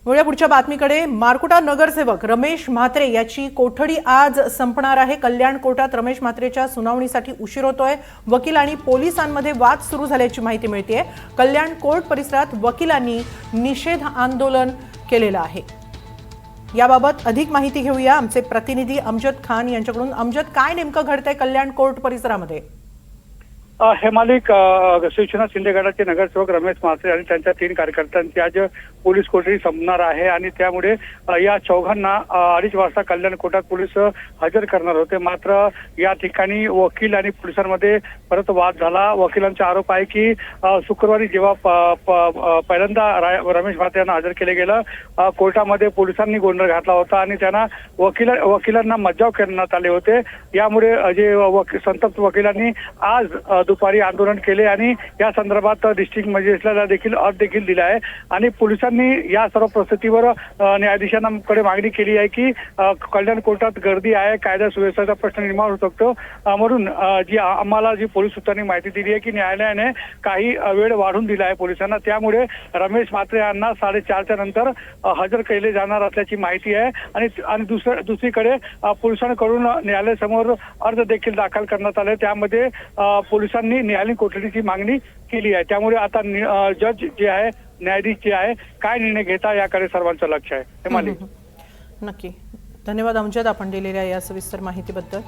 वळूया पुढच्या बातमीकडे। मारकुटा नगरसेवक रमेश म्हात्रे याची कोठडी आज संपणार आहे। कल्याण कोर्टात रमेश म्हात्रेच्या सुनावणीसाठी उशीर होतोय। वकील आणि पोलिसांमध्ये वाद सुरू झाल्याची माहिती मिळतेय। कल्याण कोर्ट परिसरात वकिलांनी निषेध आंदोलन केलेलं आहे। याबाबत अधिक माहिती घेऊया आमचे प्रतिनिधी अमजद खान यांच्याकडून। अमजद, काय नेमकं घडतंय कल्याण कोर्ट परिसरामध्ये? हेमालिक, शिवसेना शिंदे गटाचे नगरसेवक रमेश म्हात्रे आणि त्यांच्या 3 कार्यकर्त्यांची आज पोलीस कोठडी संपणार आहे आणि त्यामुळे या चौघांना 2:30 वाजता कल्याण कोर्टात पोलीस हजर करणार होते। मात्र या ठिकाणी वकील आणि पोलिसांमध्ये परत वाद झाला। वकिलांचा आरोप आहे की शुक्रवारी जेव्हा पहिल्यांदा रमेश म्हात्रे यांना हजर केले गेलं, कोर्टामध्ये पोलिसांनी गोंधळ घातला होता आणि त्यांना वकिलांना मज्जाव करण्यात आले होते। यामुळे जे संतप्त वकिलांनी आज दुपारी आंदोलन केले आणि या संदर्भात डिस्ट्रिक्ट मजिस्ट्रेटला देखील अर्ज देखील दिला आहे आणि पोलिसांनी या सर्व परिस्थितीवर न्यायाधीशांकडे मागणी केली आहे की कल्याण कोर्टात गर्दी आहे, कायदा सुव्यवस्थेचा प्रश्न निर्माण होऊ शकतो, म्हणून आम्हाला जी पोलीस सूत्रांनी माहिती दिली आहे की न्यायालयाने काही वेळ वाढवून दिला आहे पोलिसांना, त्यामुळे रमेश म्हात्रे यांना 4:30च्या नंतर हजर केले जाणार असल्याची माहिती आहे। आणि दुसरीकडे पोलिसांकडून न्यायालयासमोर अर्ज देखील दाखल करण्यात आले, त्यामध्ये पोलिसांनी न्यायालयीन कोठडीची मागणी केली आहे। त्यामुळे आता जज जे आहे, न्यायाधीश जे आहे, काय निर्णय घेता याकडे सर्वांचं लक्ष आहे। नक्की, धन्यवाद अमजद, आपण दिलेल्या या सविस्तर माहितीबद्दल।